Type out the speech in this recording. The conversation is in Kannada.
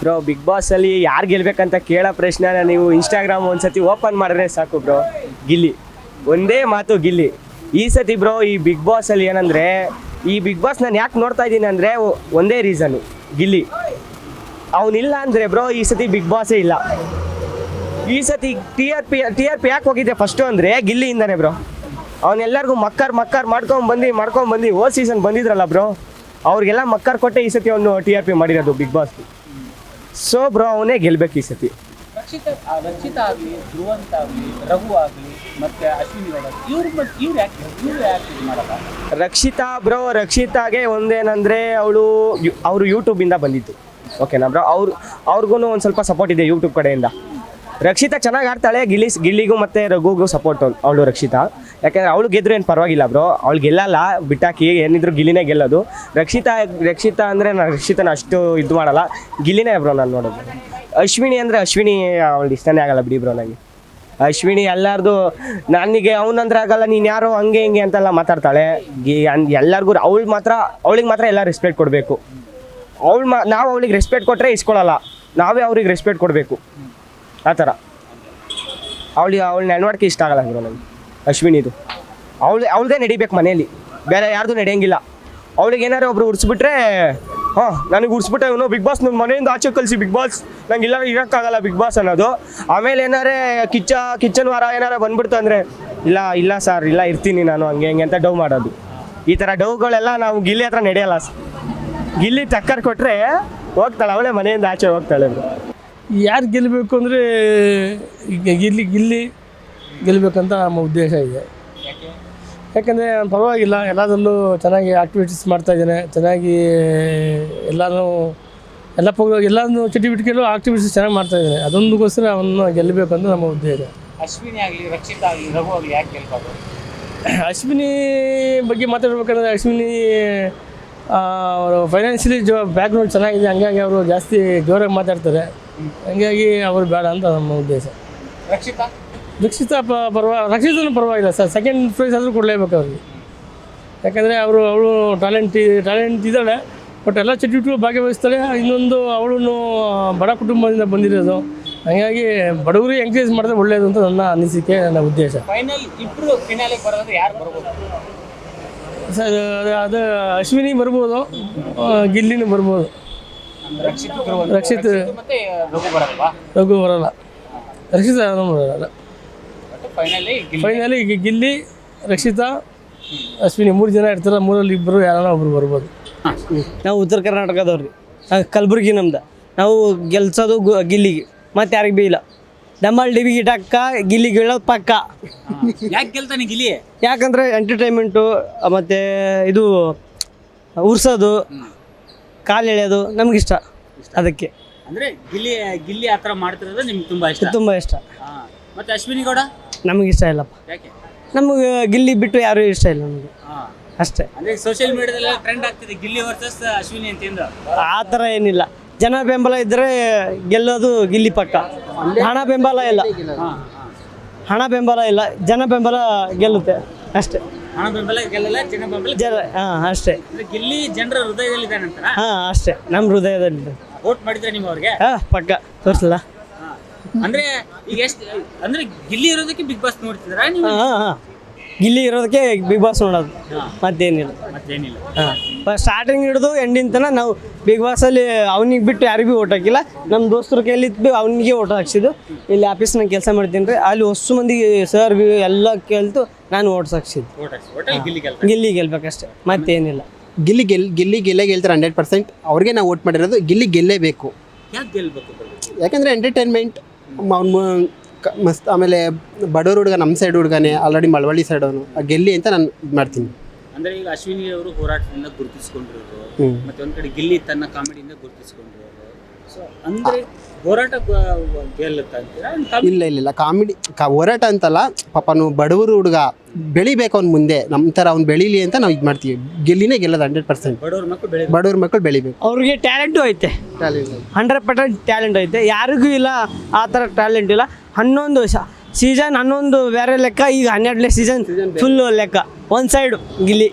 ಬ್ರೋ ಬಿಗ್ ಬಾಸ್ ಅಲ್ಲಿ ಯಾರು ಗೆಲ್ಬೇಕಂತ ಕೇಳೋ ಪ್ರಶ್ನೆನ ನೀವು ಇನ್ಸ್ಟಾಗ್ರಾಮ್ ಒಂದ್ಸತಿ ಓಪನ್ ಮಾಡಿದ್ರೆ ಸಾಕು ಬ್ರೋ, ಗಿಲ್ಲಿ. ಒಂದೇ ಮಾತು ಗಿಲ್ಲಿ. ಈ ಸತಿ ಬ್ರೋ ಈ ಬಿಗ್ ಬಾಸ್ ಅಲ್ಲಿ ಏನಂದ್ರೆ, ಈ ಬಿಗ್ ಬಾಸ್ ನಾನು ಯಾಕೆ ನೋಡ್ತಾ ಇದ್ದೀನಿ ಅಂದರೆ ಒಂದೇ ರೀಸನ್ನು, ಗಿಲ್ಲಿ. ಅವನಿಲ್ಲ ಅಂದರೆ ಬ್ರೋ ಈ ಸತಿ ಬಿಗ್ ಬಾಸೇ ಇಲ್ಲ. ಈ ಸತಿ ಟಿ ಆರ್ ಪಿ ಯಾಕೆ ಹೋಗಿದೆ ಫಸ್ಟು ಅಂದರೆ ಗಿಲ್ಲಿಯಿಂದಾನೆ ಬ್ರೋ. ಅವನೆಲ್ಲರಿಗೂ ಮಕ್ಕರ್ ಮಾಡ್ಕೊಂಡ್ಬಂದು ಹೋದ ಸೀಸನ್ ಬಂದಿದ್ರಲ್ಲ ಬ್ರೋ, ಅವ್ರಿಗೆಲ್ಲ ಮಕ್ಕರ್ ಕೊಟ್ಟೆ ಈ ಸತಿ ಅವನು ಟಿ ಆರ್ ಪಿ ಮಾಡಿರೋದು ಬಿಗ್ ಬಾಸ್. ಸೊ ಬ್ರೋ ಅವನೇ ಗೆಲ್ಬೇಕು ಈ ಸತಿ. ರಕ್ಷಿತಾ ಆಗಲಿ, ಧ್ರುವಂತ ಆಗಲಿ, ರಘು ಆಗಲಿ, ಮತ್ತೆ ಅಶ್ವಿನಿ ಗೌಡ, ಇವ್ರು ಯಾಕೆ ಮಾಡಲ್ಲ? ರಕ್ಷಿತಾಗೆ ಒಂದೇನಂದರೆ ಅವರು ಯೂಟ್ಯೂಬಿಂದ ಬಂದಿತ್ತು, ಓಕೆನಾ ಬ್ರೋ. ಅವ್ರಿಗೂ ಒಂದು ಸ್ವಲ್ಪ ಸಪೋರ್ಟ್ ಇದೆ ಯೂಟ್ಯೂಬ್ ಕಡೆಯಿಂದ. ರಕ್ಷಿತಾ ಚೆನ್ನಾಗಿ ಆಡ್ತಾಳೆ, ಗಿಲ್ಲಿಗೂ ಮತ್ತು ರಘುಗೂ ಸಪೋರ್ಟ್ ಅವಳು ರಕ್ಷಿತಾ. ಯಾಕೆಂದರೆ ಅವಳು ಗೆದ್ರು ಏನು ಪರವಾಗಿಲ್ಲ ಬ್ರೋ, ಅವಳು ಗೆಲ್ಲಲ್ಲ, ಬಿಟ್ಟಾಕಿ ಏನಿದ್ರು ಗಿಲ್ಲಿನೇ ಗೆಲ್ಲೋದು. ರಕ್ಷಿತಾ ಅಂದರೆ ನಾನು ರಕ್ಷಿತಾನ ಅಷ್ಟು ಇದು ಮಾಡಲ್ಲ, ಗಿಲ್ಲಿನೇ ಬ್ರೋ ನಾನು ನೋಡೋದು. ಅಶ್ವಿನಿ ಅವಳು ಇಷ್ಟನೇ ಆಗಲ್ಲ ಬಿಡಿ ಬ್ರೋ ನನಗೆ. ಅಶ್ವಿನಿ ಎಲ್ಲರದು ನನಗೆ ಅವನಂದ್ರೆ ಆಗಲ್ಲ, ನೀನು ಯಾರೋ ಹಂಗೆ ಹಿಂಗೆ ಅಂತೆಲ್ಲ ಮಾತಾಡ್ತಾಳೆ. ಎಲ್ಲರಿಗೂ ಅವಳಿಗೆ ಮಾತ್ರ ಎಲ್ಲ ರೆಸ್ಪೆಕ್ಟ್ ಕೊಡಬೇಕು. ನಾವು ಅವಳಿಗೆ ರೆಸ್ಪೆಕ್ಟ್ ಕೊಟ್ಟರೆ ಇಸ್ಕೊಳ್ಳಲ್ಲ, ನಾವೇ ಅವ್ರಿಗೆ ರೆಸ್ಪೆಕ್ಟ್ ಕೊಡಬೇಕು, ಆ ಥರ. ಅವಳ ನಡವಳಿಕೆ ಇಷ್ಟ ಆಗಲ್ಲ ಬ್ರೋ ನನಗೆ ಅಶ್ವಿನಿದು. ಅವಳದೇ ನಡಿಬೇಕು ಮನೇಲಿ, ಬೇರೆ ಯಾರ್ದು ನಡೆಯಂಗಿಲ್ಲ. ಅವಳಿಗೆ ಏನಾರು ಒಬ್ರು ಉಡ್ಸ್ಬಿಟ್ರೆ, ನನಗೆ ಉಡ್ಸ್ಬಿಟ್ಟೆ ಇವನು ಬಿಗ್ ಬಾಸ್, ನನ್ನ ಮನೆಯಿಂದ ಆಚೆ ಕಳಿಸಿ ಬಿಗ್ ಬಾಸ್, ನಂಗೆ ಇಲ್ಲ ಇರೋಕ್ಕಾಗಲ್ಲ ಬಿಗ್ ಬಾಸ್ ಅನ್ನೋದು. ಆಮೇಲೆ ಏನಾರೇ ಕಿಚನ್ ವಾರ ಏನಾರ ಬಂದ್ಬಿಡ್ತು ಅಂದರೆ, ಇಲ್ಲ ಸರ್, ಇಲ್ಲ ಇರ್ತೀನಿ ನಾನು ಹಂಗೆ ಹಿಂಗೆ ಅಂತ ಡವ್ ಮಾಡೋದು. ಈ ಥರ ಡವ್ಗಳೆಲ್ಲ ನಾವು ಗಿಲ್ಲಿ ಹತ್ರ ನಡೆಯಲ್ಲ. ಗಿಲ್ಲಿ ಟಕ್ಕರ್ ಕೊಟ್ಟರೆ ಹೋಗ್ತಾಳೆ, ಅವಳೇ ಮನೆಯಿಂದ ಆಚೆ ಹೋಗ್ತಾಳೆ. ಯಾರು ಗೆಲ್ಲಬೇಕು ಅಂದರೆ ಈಗ ಗಿಲ್ಲಿ ಗೆಲ್ಲಬೇಕಂತ ನಮ್ಮ ಉದ್ದೇಶ ಇದೆ. ಯಾಕಂದರೆ ಪರವಾಗಿಲ್ಲ, ಎಲ್ಲದರಲ್ಲೂ ಚೆನ್ನಾಗಿ ಆ್ಯಕ್ಟಿವಿಟೀಸ್ ಮಾಡ್ತಾಯಿದ್ದಾನೆ, ಚೆನ್ನಾಗಿ ಎಲ್ಲನೂ ಚಟುವಟಿಕೆಯಲ್ಲೂ ಆ್ಯಕ್ಟಿವಿಟೀಸ್ ಚೆನ್ನಾಗಿ ಮಾಡ್ತಾಯಿದ್ದಾನೆ. ಅದೊಂದಕ್ಕೋಸ್ಕರ ಅವನ್ನ ಗೆಲ್ಲಬೇಕಂತ ನಮ್ಮ ಉದ್ದೇಶ. ಅಶ್ವಿನಿ ಆಗಲಿ, ರಕ್ಷಿತಾ ಆಗಲಿ, ರಘು ಆಗಲಿ ಯಾಕೆ ಗೆಲ್ಬಾರ್ದು? ಅಶ್ವಿನಿ ಬಗ್ಗೆ ಮಾತಾಡ್ಬೇಕಂದ್ರೆ, ಅಶ್ವಿನಿ ಅವರು ಫೈನಾನ್ಷಿಯಲಿ ಬ್ಯಾಕ್ಗ್ರೌಂಡ್ ಚೆನ್ನಾಗಿದೆ, ಹಂಗಾಗಿ ಅವರು ಜಾಸ್ತಿ ಜೋರಾಗಿ ಮಾತಾಡ್ತಾರೆ, ಹಂಗಾಗಿ ಅವರು ಬೇಡ ಅಂತ ನಮ್ಮ ಉದ್ದೇಶ. ರಕ್ಷಿತಾನೂ ಪರವಾಗಿಲ್ಲ ಸರ್, ಸೆಕೆಂಡ್ ಪ್ರೈಸ್ ಆದರೂ ಕೊಡಲೇಬೇಕು ಅವ್ರಿಗೆ. ಯಾಕಂದರೆ ಅವಳು ಟ್ಯಾಲೆಂಟ್ ಇದ್ದಾಳೆ, ಬಟ್ ಎಲ್ಲ ಚಟುವಟಿಕೆಗಳು ಭಾಗವಹಿಸ್ತಾಳೆ. ಇನ್ನೊಂದು ಅವಳು ಬಡ ಕುಟುಂಬದಿಂದ ಬಂದಿರೋದು, ಹಾಗಾಗಿ ಬಡವರಿಗೆ ಎಂಕರೇಜ್ ಮಾಡಿದ್ರೆ ಒಳ್ಳೆಯದು ಅಂತ ನನ್ನ ಅನಿಸಿಕೆ, ನನ್ನ ಉದ್ದೇಶ. ಸರ್ ಅದು ಅಶ್ವಿನಿ ಬರ್ಬೋದು, ಗಿಲ್ಲಿನೂ ಬರ್ಬೋದು. ರಘು ಬರಲ್ಲ, ರಕ್ಷಿತಾ ಬರಲ್ಲ. ಫೈನಲಿ ಗಿಲ್ಲಿ, ರಕ್ಷಿತಾ, ಅಶ್ವಿನಿ 3 ಜನ ಇರ್ತಾರೆ. 3ರಲ್ಲಿ ಇಬ್ಬರು ಯಾರೋ ಒಬ್ರು ಬರ್ಬೋದು. ನಾವು ಉತ್ತರ ಕರ್ನಾಟಕದವ್ರಿ, ಕಲಬುರ್ಗಿ ನಮ್ದು. ನಾವು ಗೆಲ್ಸೋದು ಗಿಲ್ಲಿಗೆ, ಮತ್ತು ಯಾರಿಗೆ ಬಿ ಇಲ್ಲ. ಡಮ್ಮಲ್ ಡಿಬಿಗೆ ಟಕ್ಕ, ಗಿಲ್ಲಿ ಗೆಲ್ಲೋದು ಪಕ್ಕ. ಯಾಕೆ ಗೆಲ್ತಾನೆ ಗಿಲ್ಲಿ? ಯಾಕಂದರೆ ಎಂಟರ್ಟೈನ್ಮೆಂಟು, ಮತ್ತು ಇದು ಉರ್ಸೋದು, ಕಾಲು ಎಳೆಯೋದು ನಮಗಿಷ್ಟ. ಅದಕ್ಕೆ ಅಂದರೆ ಗಿಲ್ಲಿ ಆ ಥರ ಮಾಡ್ತಿರೋದು ನಿಮ್ಗೆ ತುಂಬ ಇಷ್ಟ? ಮತ್ತು ಅಶ್ವಿನಿ ಗೌಡ ನಮಗಿಷ್ಟ ಇಲ್ಲಪ್ಪ. ಯಾಕೆ? ನಮಗೆ ಗಿಲ್ಲಿ ಬಿಟ್ಟು ಯಾರೂ ಇಷ್ಟ ಇಲ್ಲ ನಮಗೆ, ಅಷ್ಟೇ. ಅಂದರೆ ಸೋಷಿಯಲ್ ಮೀಡಿಯಾದಲ್ಲ ಟ್ರೆಂಡ್ ಆಗ್ತಿದೆ ಗಿಲ್ಲಿ ವರ್ಸಸ್ ಅಶ್ವಿನಿ ಅಂತ. ಆ ಥರ ಏನಿಲ್ಲ, ಜನ ಬೆಂಬಲ ಇದ್ದರೆ ಗೆಲ್ಲೋದು ಗಿಲ್ಲಿ ಪಕ್ಕ. ಹಣ ಬೆಂಬಲ ಇಲ್ಲ, ಜನ ಬೆಂಬಲ ಗೆಲ್ಲುತ್ತೆ ಅಷ್ಟೇ. ಹಣ ಬೆಂಬಲ ಗೆಲ್ಲಲ್ಲ, ಜನ ಬೆಂಬಲ ಅಷ್ಟೇ. ಗಿಲ್ಲಿ ಜನರ ಹೃದಯದಲ್ಲಿದ್ದಾನಂತ. ಅಷ್ಟೇ, ನಮ್ಮ ಹೃದಯದಲ್ಲಿ. ವೋಟ್ ಮಾಡಿದ್ರೆ ನೀವು ಅವ್ರಿಗೆ? ಪಕ್ಕ ತೋರಿಸಲ್ಲ. ಅಂದರೆ ಈಗ ಅಂದರೆ ಗಿಲ್ಲಿ ಇರೋದಕ್ಕೆ ಬಿಗ್ ಬಾಸ್ ನೋಡ್ತಿದ್ದೀರಾ ನೀವು? ಗಿಲ್ಲಿ ಇರೋದಕ್ಕೆ ಬಿಗ್ ಬಾಸ್ ನೋಡೋದು, ಮತ್ತೇನಿಲ್ಲ. ಸ್ಟಾರ್ಟಿಂಗ್ ಹಿಡಿದು ಎಂಡಿನ ತನಕ ನಾವು ಬಿಗ್ ಬಾಸಲ್ಲಿ ಅವ್ನಿಗೆ ಬಿಟ್ಟು ಯಾರಿಗೂ ಓಟ್ ಹಾಕಿಲ್ಲ. ನಮ್ಮ ದೋಸ್ತರು ಕೇಳಿದ್ದು ಅವನಿಗೆ ಓಟ್ ಹಾಕ್ಸಿದ್ದು. ಇಲ್ಲಿ ಆಫೀಸ್ನಾಗ ಕೆಲಸ ಮಾಡ್ತೀನಿ ರೀ, ಅಲ್ಲಿ ಹೊಸ ಮಂದಿಗೆ ಸರ್ ಎಲ್ಲ ಕೇಳ್ತು, ನಾನು ಓಟ್ ಹಾಕ್ಸಿದ್ದು. ಗಿಲ್ಲಿ ಗೆಲ್ಬೇಕಷ್ಟೇ, ಮತ್ತೇನಿಲ್ಲ. ಗಿಲ್ಲಿ ಗೆಲ್ತಾರೆ 100%. ಅವ್ರಿಗೆ ನಾವು ವೋಟ್ ಮಾಡಿರೋದು. ಗಿಲ್ಲಿ ಗೆಲ್ಲೇಬೇಕು. ಯಾಕೆ ಗೆಲ್ಬೇಕು? ಯಾಕಂದರೆ ಎಂಟರ್ಟೈನ್ಮೆಂಟ್ ಅವ್ನು ಮಸ್ತ್. ಆಮೇಲೆ ಬಡವ್ರ ಹುಡುಗ, ನಮ್ಮ ಸೈಡ್ ಹುಡುಗನೇ, ಆಲ್ರೆಡಿ ಮಳವಳ್ಳಿ ಸೈಡ್ ಅವನು, ಗೆಲ್ಲಿ ಅಂತ ನಾನು ಇದು ಮಾಡ್ತೀನಿ. ಅಂದರೆ ಈಗ ಅಶ್ವಿನಿ ಅವರು ಹೋರಾಟದಿಂದ ಗುರುತಿಸ್ಕೊಂಡಿರೋರು, ಮತ್ತು ಒಂದು ಕಡೆ ಗಿಲ್ಲಿ ತನ್ನ ಕಾಮಿಡಿಯಿಂದ ಗುರುತಿಸ್ಕೊಂಡಿರೋರು. ಸೊ ಅಂದರೆ ಹೋರಾಟ ಗೆಲ್ಲುತ್ತಾ ಅಂತೀರಾ? ಇಲ್ಲ, ಕಾಮಿಡಿ ಹೋರಾಟ ಅಂತಲ್ಲ, ಪಾಪನು ಬಡವರು ಹುಡುಗ ಬೆಳಿಬೇಕು ಅವ್ನು ಮುಂದೆ, ನಮ್ಮ ಥರ ಅವ್ನು ಬೆಳೀಲಿ ಅಂತ ನಾವು ಇದು ಮಾಡ್ತೀವಿ. ಗೆಲ್ಲಿನೇ ಗೆಲ್ಲೋದು 100%. ಬಡವ್ರ ಮಕ್ಕಳು ಬೆಳಿಬೇಕು. ಅವ್ರಿಗೆ ಟ್ಯಾಲೆಂಟು ಐತೆ, 100% ಟ್ಯಾಲೆಂಟ್ ಐತೆ. ಯಾರಿಗೂ ಇಲ್ಲ ಆ ಥರ ಟ್ಯಾಲೆಂಟ್ ಇಲ್ಲ. 11 ಸೀಸನ್ ಬೇರೆ ಲೆಕ್ಕ, ಈಗ 12ನೇ ಸೀಸನ್ ಫುಲ್ಲು ಲೆಕ್ಕ. ಒಂದು ಸೈಡು ಗಿಲ್ಲಿ.